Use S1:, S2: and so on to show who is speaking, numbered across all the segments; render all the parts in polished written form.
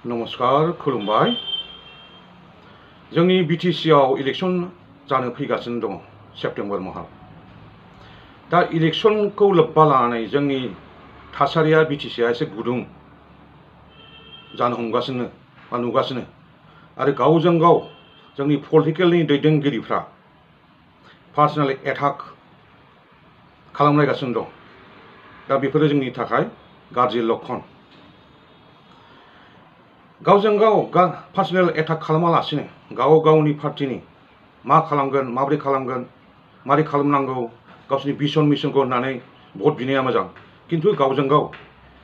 S1: नमस्कार खुलुमबाय। जोंनि बिटिसिआव इलेक्शन जानो फैगासिनो दं सेप्टेम्बर माहाव। दा इलेक्शनखौ लोब्बा लानानै जोंनि थासारिया बिटिसिआ एसे गुदुं जानो हमगासिनो बा नुगासिनो आरो गावजों गाव जोंनि पलिटिकेलनि दैदेनगिरिफ्रा पार्सनेल एटाक खालामलायगासिनो दं। दा बेफोरो जोंनि थाखाय गाज्रि लक्षण। गावजों गाव पार्सनेल एटाक खालामालासिनो गाव गावनि पार्टिनि मा खालामगोन, माबोरै खालामगोन, मारै खालामनांगौ, गावसोरनि भिजन मिशनखौ होननानै भट बिनाया मोजां। किन्तु गावजों गाव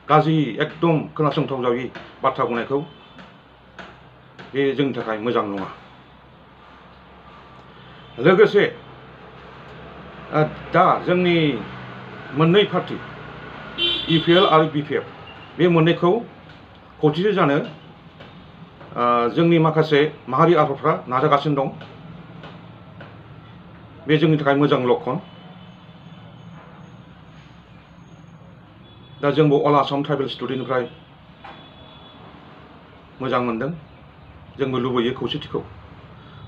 S1: गाज्रि एकदम खोनासंथाव जायै बाथ्रा बुंनायखौ बे जोंनि थाखाय मोजां नङा। लोगोसे दा जोंनि मोननै पार्टि इपिएल आरो बिपिएफ बे मोननैखौ खौसेथि जानो जोंनि माखासे माहारि आफादफ्रा नाजागासिनो दं। बे जोंनि थाखाय मोजां लक्षण। दा जोंबो अल आसाम ट्राइबेल स्टुडेन्टनिफ्राय मोजां मोनदों। जोंबो लुबैयो खौसेथिखौ।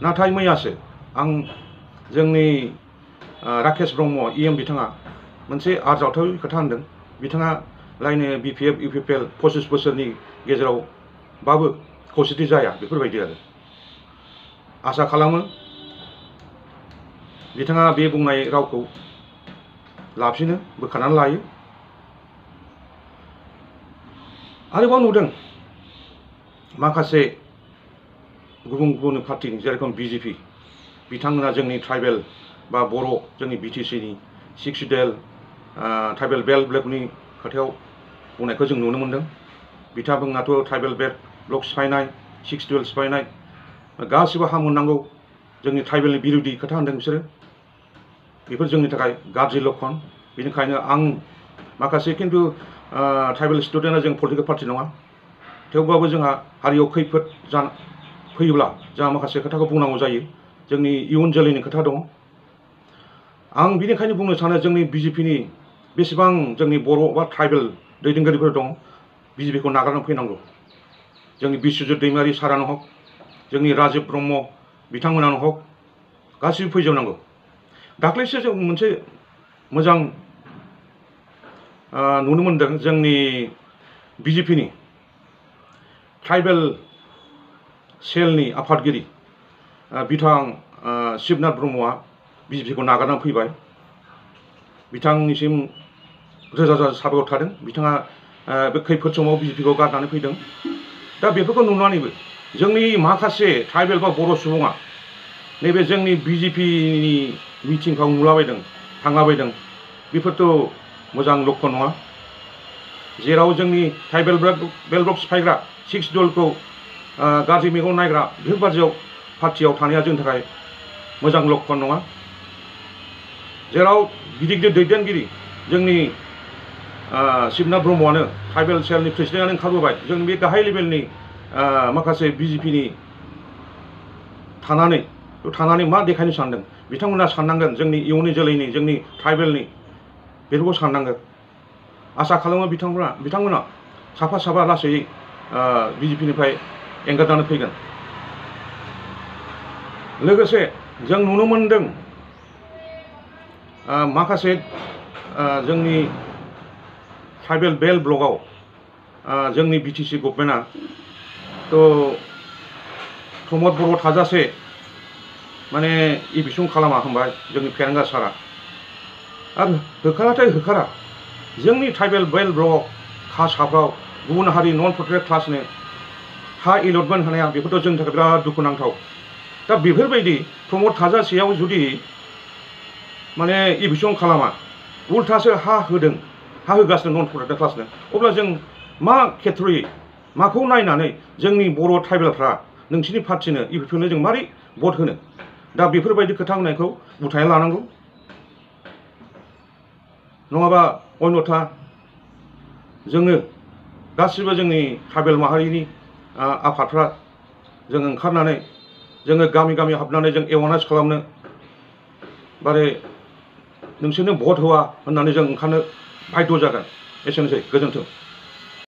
S1: नाथाय मैयासो आं जोंनि राकेश ब्रह्म इएम बिथाङा मोनसे आरजाथाव खोथा होनदों। बिथाङा लायनो बिपिएफ इउपिपिएल 25 बोसोरनि गेजेरावबाबो खौसेथि जाया बेफोरबायदि आरो। आसा खालामो बिथाङा बे बुंनाय रावखौ लाफिनो, बोखारनानै लायो। आरोबाव नुदों माखासे गुबुन गुबुन पार्टिनि जेरखम बिजेपि बिथांमोना जोंनि ट्राइबेल बा बर' जोंनि बिटिसिनि 6 सिडुल ट्राइबेल बेल्ट ब्लकनि खोथायाव बुंनायखौ जों नुनो मोन्दों। बिथांमोनाथ' ट्राइबेल बेल्ट ब्लक सिफायनाय, 6 सिडुल सिफायनाय, गासिबो हा मोननांगौ जोंनि ट्राइबेलनि बिरोधि खोथा होनदों बिसोरो। बेफोर जोंनि थाखाय गाज्रि लक्षण। बेनिखायनो आं माखासे किन्तु ट्राइबेल स्टुडेन्टआ जों पलिटिकेल पार्टि नङा, थेवब्लाबो जोंहा हारियाव खैफोद फैयोब्ला जोंहा माखासे खोथाखौ बुंनांगौ जायो। जोंनि इयुन जोलैनि खोथा दं। आं बिनिखायनो बुंनो सानो जोंनि बिजेपिनि बेसेबां जोंनि बर' बा ट्राइबेल दैदेनगिरिफोर दं, बिजेपिखौ नागारनानै फैनांगौ। जोंनि बिश्वजित दैमारि सारानो हक, जोंनि राजिब ब्रह्म बिथांमोनानो हक, गासिबो फैजोबनांगौ। दाख्लैसो जों मोनसे मोजां नुनो मोन्दों जोंनि बिजेपिनि ट्राइबेल सेलनि आफादगिरि बिथां शिबनाथ ब्रह्मआ बिजेपिखौ नागारनानै फैबाय। बिथांनिसिम रोजा रोजा साबायखर थादों। बिथाङा बे खैफोद समाव बिजेपिखौ गारनानै फैदों। दा बेफोरखौ नुनानैबो जोंनि माखासे ट्राइबेल बा बर' सुबुङा नैबे जोंनि बिजेपिनि मिटिंफ्राव नुलाबायदों, थांलाबायदों। बेफोरथ' मोजां लक्षण नङा। जेराव जोंनि ट्राइबेल बेल्ट ब्लक सिफायग्रा 6 सिडुलखौ गाज्रि मेगन नायग्रा बेफोरबादियाव पार्टियाव थानाया जोंनि थाखाय मोजां लक्षण नङा। जेराव गिदिर गिदिर दैदेनगिरि जोंनि शिबनाथ ब्रह्मआनो ट्राइबेल सेलनि प्रेसिडेन्टआनो ओंखारबोबाय। जों बे गाहाय लेभेलनि माखासे बिजेपिनि थानानै मा देखायनो सानदों बिथांमोना साननांगोन। जोंनि इयुननि जोलैनि, जोंनि ट्राइबेलनि बेफोरखौ साननांगोन। आसा खालामो बिथांमोना साफा साफा लासै बिजेपिनिफ्राय एंगारनानै फैगोन। लोगोसे जों नुनो मोन्दों माखासे जोंनि ट्राइबेल बेल्ट ब्लकआव जोंनि बिटिसि गभर्नमेन्टआ प्रमद बर' थाजासे माने एडमिसन खालामा होनबाय जोंनि फेरेंगा सारा। आरो होखाराथाय होखारा जोंनि ट्राइबेल बेल्ट ब्लक कासाफ्राव गुबुन हारि नन प्रटेक्टेड क्लासनो हा एलटमेन्ट होनाया बेफोरथ' जोंनि थाखाय बिराद दुखुनांथाव। दा बेफोरबायदि प्रमद थाजासेयाव जुदि माने एडमिसन खालामा, उल्थासो हा होगासिनो नन प्रटेक्टेड क्लासनो, अब्ला जों मा खेत्र'यै माखौ नायनानै जोंनि बर' ट्राइबेलफ्रा नोंसिनि पार्टिनो इउपिपिएलनो जों मारै भट होनो? दा बेफोरबायदि खोथा होनायखौ बुथायना लानांगौ। नङाबा अन्यथा जोङो गासिबो जोंनि ट्राइबेल माहारिनि आफादफ्रा जों ओंखारनानै जोङो गामि गामि हाबनानै जों एवारनेस खालामनो बारे नोंसोरनो भट होआ होननानै जों ओंखारनो बाध्य जागोन। एसेनोसै, गोजोन्थों।